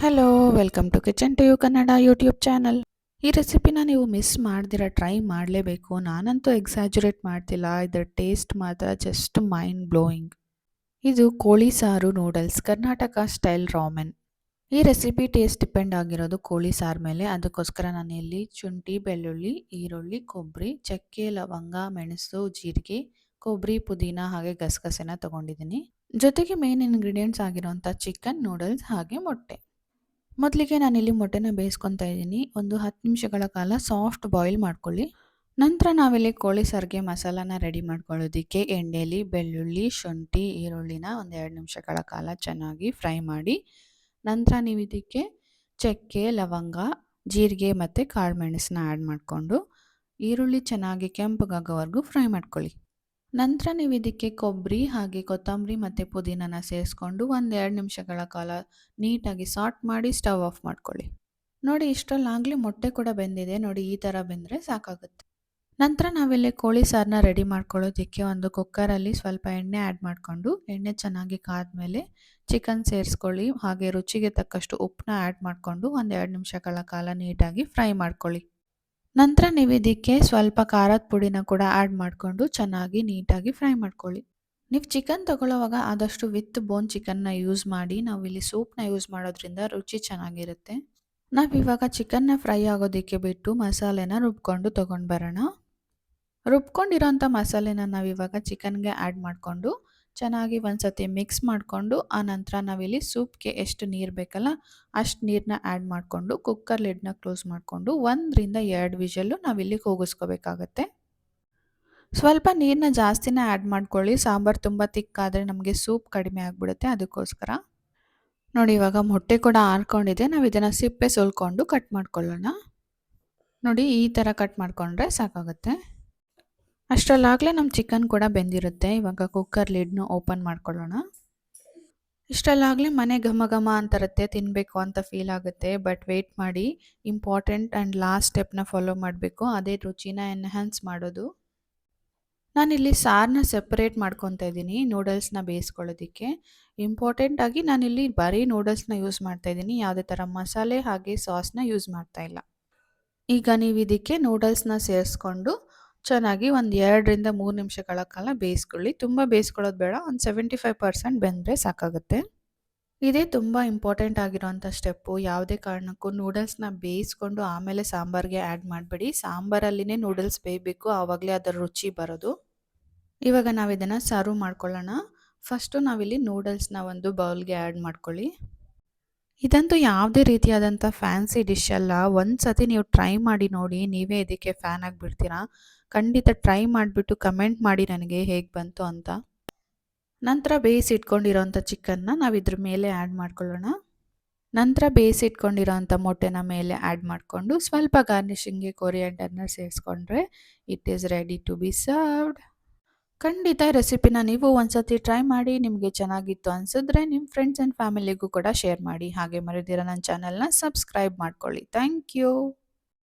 Hello, welcome to kitchen to you Kannada YouTube channel. ಈ ರೆಸಿಪಿನ ನೀವು ಮಿಸ್ ಮಾಡ್ದಿರ ಟ್ರೈ ಮಾಡಲೇಬೇಕು. ನಾನಂತೂ ಎಕ್ಸಾಜುರೇಟ್ ಮಾಡ್ತಿಲ್ಲ, ಇದರ ಟೇಸ್ಟ್ ಮಾತ್ರ ಜಸ್ಟ್ ಮೈಂಡ್ ಬ್ಲೋಯಿಂಗ್. ಇದು ಕೋಳಿ ಸಾರು ನೂಡಲ್ಸ್, ಕರ್ನಾಟಕ ಸ್ಟೈಲ್ ರಾಮೆನ್. ಈ ರೆಸಿಪಿ ಟೇಸ್ಟ್ ಡಿಪೆಂಡ್ ಆಗಿರೋದು ಕೋಳಿ ಸಾರು ಮೇಲೆ. ಅದಕ್ಕೋಸ್ಕರ ನಾನು ಇಲ್ಲಿ ಶುಂಠಿ, ಬೆಳ್ಳುಳ್ಳಿ, ಈರುಳ್ಳಿ, ಕೊಬ್ಬರಿ, ಚಕ್ಕೆ, ಲವಂಗ, ಮೆಣಸು, ಜೀರಿಗೆ, ಕೊಬ್ಬರಿ, ಪುದೀನ ಹಾಗೆ ಗಸಗಸೆನ ತೊಗೊಂಡಿದ್ದೀನಿ. ಜೊತೆಗೆ ಮೇನ್ ಇಂಗ್ರೀಡಿಯೆಂಟ್ಸ್ ಆಗಿರೋಂಥ ಚಿಕನ್, ನೂಡಲ್ಸ್ ಹಾಗೆ ಮೊಟ್ಟೆ. ಮೊದಲಿಗೆ ನಾನಿಲ್ಲಿ ಮೊಟ್ಟೆನ ಬೇಯಿಸ್ಕೊತಾ ಇದ್ದೀನಿ. ಒಂದು 10 ನಿಮಿಷಗಳ ಕಾಲ ಸಾಫ್ಟ್ ಬಾಯ್ಲ್ ಮಾಡ್ಕೊಳ್ಳಿ. ನಂತರ ನಾವಿಲ್ಲಿ ಕೋಳಿ ಸಾರಿಗೆ ಮಸಾಲಾನ ರೆಡಿ ಮಾಡ್ಕೊಳ್ಳೋದಕ್ಕೆ ಎಣ್ಣೆಲಿ ಬೆಳ್ಳುಳ್ಳಿ, ಶುಂಠಿ, ಈರುಳ್ಳಿನ ಒಂದು 2 ನಿಮಿಷಗಳ ಕಾಲ ಚೆನ್ನಾಗಿ ಫ್ರೈ ಮಾಡಿ, ನಂತರ ನೀವು ಇದಕ್ಕೆ ಚಕ್ಕೆ, ಲವಂಗ, ಜೀರಿಗೆ ಮತ್ತು ಕಾಳು ಮೆಣಸನ್ನ ಆ್ಯಡ್ ಮಾಡಿಕೊಂಡು ಈರುಳ್ಳಿ ಚೆನ್ನಾಗಿ ಕೆಂಪಗಾಗೋವರೆಗೂ ಫ್ರೈ ಮಾಡ್ಕೊಳ್ಳಿ. ನಂತರ ನೀವು ಇದಕ್ಕೆ ಕೊಬ್ಬರಿ ಹಾಗೆ ಕೊತ್ತಂಬರಿ ಮತ್ತು ಪುದೀನನ ಸೇರಿಸ್ಕೊಂಡು ಒಂದು 2 ನಿಮಿಷಗಳ ಕಾಲ ನೀಟಾಗಿ ಸಾಟ್ ಮಾಡಿ ಸ್ಟವ್ ಆಫ್ ಮಾಡ್ಕೊಳ್ಳಿ. ನೋಡಿ, ಇಷ್ಟರಲ್ಲಾಗಲೇ ಮೊಟ್ಟೆ ಕೂಡ ಬೆಂದಿದೆ. ನೋಡಿ, ಈ ಥರ ಬೆಂದರೆ ಸಾಕಾಗುತ್ತೆ. ನಂತರ ನಾವಿಲ್ಲಿ ಕೋಳಿ ಸಾರನ್ನ ರೆಡಿ ಮಾಡ್ಕೊಳ್ಳೋದಕ್ಕೆ ಒಂದು ಕುಕ್ಕರಲ್ಲಿ ಸ್ವಲ್ಪ ಎಣ್ಣೆ ಆ್ಯಡ್ ಮಾಡಿಕೊಂಡು, ಎಣ್ಣೆ ಚೆನ್ನಾಗಿ ಕಾದ್ಮೇಲೆ ಚಿಕನ್ ಸೇರಿಸ್ಕೊಳ್ಳಿ. ಹಾಗೆ ರುಚಿಗೆ ತಕ್ಕಷ್ಟು ಉಪ್ಪನ್ನ ಆ್ಯಡ್ ಮಾಡಿಕೊಂಡು ಒಂದು 2 ನಿಮಿಷಗಳ ಕಾಲ ನೀಟಾಗಿ ಫ್ರೈ ಮಾಡ್ಕೊಳ್ಳಿ. ನಂತರ ನೀವು ಇದಕ್ಕೆ ಸ್ವಲ್ಪ ಖಾರದ ಪುಡಿನ ಕೂಡ ಆ್ಯಡ್ ಮಾಡಿಕೊಂಡು ಚೆನ್ನಾಗಿ ನೀಟಾಗಿ ಫ್ರೈ ಮಾಡ್ಕೊಳ್ಳಿ. ನೀವು ಚಿಕನ್ ತೊಗೊಳ್ಳೋವಾಗ ಆದಷ್ಟು ವಿತ್ ಬೋನ್ ಚಿಕನ್ನ ಯೂಸ್ ಮಾಡಿ. ನಾವು ಇಲ್ಲಿ ಸೂಪ್ನ ಯೂಸ್ ಮಾಡೋದ್ರಿಂದ ರುಚಿ ಚೆನ್ನಾಗಿರುತ್ತೆ. ನಾವಿವಾಗ ಚಿಕನ್ನ ಫ್ರೈ ಆಗೋದಕ್ಕೆ ಬಿಟ್ಟು ಮಸಾಲೆನ ರುಬ್ಕೊಂಡು ತೊಗೊಂಡು ಬರೋಣ. ರುಬ್ಕೊಂಡಿರೋಂಥ ಮಸಾಲೆನ ನಾವಿವಾಗ ಚಿಕನ್ಗೆ ಆ್ಯಡ್ ಮಾಡಿಕೊಂಡು ಚೆನ್ನಾಗಿ ಒಂದು ಸತಿ ಮಿಕ್ಸ್ ಮಾಡಿಕೊಂಡು, ಆನಂತರ ನಾವಿಲ್ಲಿ ಸೂಪ್ಗೆ ಎಷ್ಟು ನೀರು ಬೇಕಲ್ಲ ಅಷ್ಟು ನೀರನ್ನ ಆ್ಯಡ್ ಮಾಡಿಕೊಂಡು ಕುಕ್ಕರ್ ಲಿಡ್ನ ಕ್ಲೋಸ್ ಮಾಡಿಕೊಂಡು 1-2 ವಿಷಲ್ಲು ನಾವಿಲ್ಲಿ ಕೂಗಿಸ್ಕೋಬೇಕಾಗತ್ತೆ. ಸ್ವಲ್ಪ ನೀರನ್ನ ಜಾಸ್ತಿನೇ ಆ್ಯಡ್ ಮಾಡ್ಕೊಳ್ಳಿ. ಸಾಂಬಾರು ತುಂಬ ತಿಕ್ಕಾದರೆ ನಮಗೆ ಸೂಪ್ ಕಡಿಮೆ ಆಗಿಬಿಡುತ್ತೆ, ಅದಕ್ಕೋಸ್ಕರ. ನೋಡಿ, ಇವಾಗ ಮೊಟ್ಟೆ ಕೂಡ ಆರ್ಕೊಂಡಿದೆ. ನಾವು ಇದನ್ನು ಸಿಪ್ಪೆ ಸುಲ್ಕೊಂಡು ಕಟ್ ಮಾಡ್ಕೊಳ್ಳೋಣ. ನೋಡಿ, ಈ ಥರ ಕಟ್ ಮಾಡಿಕೊಂಡ್ರೆ ಸಾಕಾಗುತ್ತೆ. ಅಷ್ಟರಲ್ಲಾಗಲೇ ನಮ್ಮ ಚಿಕನ್ ಕೂಡ ಬೆಂದಿರುತ್ತೆ. ಇವಾಗ ಕುಕ್ಕರ್ ಲಿಡ್ನ ಓಪನ್ ಮಾಡ್ಕೊಳ್ಳೋಣ. ಇಷ್ಟರಲ್ಲಾಗಲೇ ಮನೆ ಘಮ ಘಮ ಅಂತಿರುತ್ತೆ, ತಿನ್ನಬೇಕು ಅಂತ ಫೀಲ್ ಆಗುತ್ತೆ. ಬಟ್ ವೆಯ್ಟ್ ಮಾಡಿ, ಇಂಪಾರ್ಟೆಂಟ್ ಆ್ಯಂಡ್ ಲಾಸ್ಟ್ ಸ್ಟೆಪ್ನ ಫಾಲೋ ಮಾಡಬೇಕು. ಅದೇ ರುಚಿನ ಎನ್ಹ್ಯಾನ್ಸ್ ಮಾಡೋದು. ನಾನಿಲ್ಲಿ ಸಾರನ್ನ ಸೆಪ್ರೇಟ್ ಮಾಡ್ಕೊತಾ ಇದ್ದೀನಿ ನೂಡಲ್ಸ್ನ ಬೇಯಿಸ್ಕೊಳ್ಳೋದಕ್ಕೆ. ಇಂಪಾರ್ಟೆಂಟಾಗಿ ನಾನಿಲ್ಲಿ ಬರೀ ನೂಡಲ್ಸ್ನ ಯೂಸ್ ಮಾಡ್ತಾಯಿದ್ದೀನಿ, ಯಾವುದೇ ಥರ ಮಸಾಲೆ ಹಾಗೆ ಸಾಸ್ನ ಯೂಸ್ ಮಾಡ್ತಾಯಿಲ್ಲ. ಈಗ ನೀವು ಇದಕ್ಕೆ ನೂಡಲ್ಸ್ನ ಸೇರಿಸ್ಕೊಂಡು ಚೆನ್ನಾಗಿ ಒಂದು 2-3 ನಿಮಿಷಗಳ ಕಾಲ ಬೇಯಿಸ್ಕೊಳ್ಳಿ. ತುಂಬ ಬೇಯಿಸ್ಕೊಳ್ಳೋದು ಬೇಡ, ಒಂದು 75% ಬೆಂದರೆ ಸಾಕಾಗುತ್ತೆ. ಇದೇ ತುಂಬ ಇಂಪಾರ್ಟೆಂಟ್ ಆಗಿರೋಂಥ ಸ್ಟೆಪ್ಪು. ಯಾವುದೇ ಕಾರಣಕ್ಕೂ ನೂಡಲ್ಸ್ನ ಬೇಯಿಸ್ಕೊಂಡು ಆಮೇಲೆ ಸಾಂಬಾರಿಗೆ ಆ್ಯಡ್ ಮಾಡಬೇಡಿ. ಸಾಂಬಾರಲ್ಲಿನೇ ನೂಡಲ್ಸ್ ಬೇಯಬೇಕು, ಆವಾಗಲೇ ಅದರ ರುಚಿ ಬರೋದು. ಇವಾಗ ನಾವು ಇದನ್ನು ಸರ್ವ್ ಮಾಡ್ಕೊಳ್ಳೋಣ. ಫಸ್ಟು ನಾವಿಲ್ಲಿ ನೂಡಲ್ಸ್ನ ಒಂದು ಬೌಲ್ಗೆ ಆ್ಯಡ್ ಮಾಡ್ಕೊಳ್ಳಿ. ಇದಂತೂ ಯಾವುದೇ ರೀತಿಯಾದಂಥ ಫ್ಯಾನ್ಸಿ ಡಿಶ್ ಅಲ್ಲ. ಒಂದು ಸತಿ ನೀವು ಟ್ರೈ ಮಾಡಿ ನೋಡಿ, ನೀವೇ ಇದಕ್ಕೆ ಫ್ಯಾನ್ ಆಗಿಬಿಡ್ತೀರಾ. ಖಂಡಿತ ಟ್ರೈ ಮಾಡಿಬಿಟ್ಟು ಕಮೆಂಟ್ ಮಾಡಿ ನನಗೆ ಹೇಗೆ ಬಂತು ಅಂತ. ನಂತರ ಬೇಯಿಸಿಟ್ಕೊಂಡಿರೋಂಥ ಚಿಕನ್ನ ನಾವು ಇದ್ರ ಮೇಲೆ ಆ್ಯಡ್ ಮಾಡ್ಕೊಳ್ಳೋಣ. ನಂತರ ಬೇಯಿಸಿಟ್ಕೊಂಡಿರೋಂಥ ಮೊಟ್ಟೆನ ಮೇಲೆ ಆ್ಯಡ್ ಮಾಡಿಕೊಂಡು ಸ್ವಲ್ಪ ಗಾರ್ನಿಷಿಂಗ್ಗೆ ಕೊರಿಯಾಂಡರ್ನ ಸೇರಿಸ್ಕೊಂಡ್ರೆ it is ready to be served. ಖಂಡಿತ ಈ ರೆಸಿಪಿನ ನೀವು ಒಂದ್ಸತಿ ಟ್ರೈ ಮಾಡಿ. ನಿಮಗೆ ಚೆನ್ನಾಗಿತ್ತು ಅನಿಸಿದ್ರೆ ನಿಮ್ಮ ಫ್ರೆಂಡ್ಸ್ ಆ್ಯಂಡ್ ಫ್ಯಾಮಿಲಿಗೂ ಕೂಡ ಶೇರ್ ಮಾಡಿ. ಹಾಗೆ ಮರೆದಿರೋ ನನ್ನ ಚಾನಲ್ನ ಸಬ್ಸ್ಕ್ರೈಬ್ ಮಾಡ್ಕೊಳ್ಳಿ. Thank you.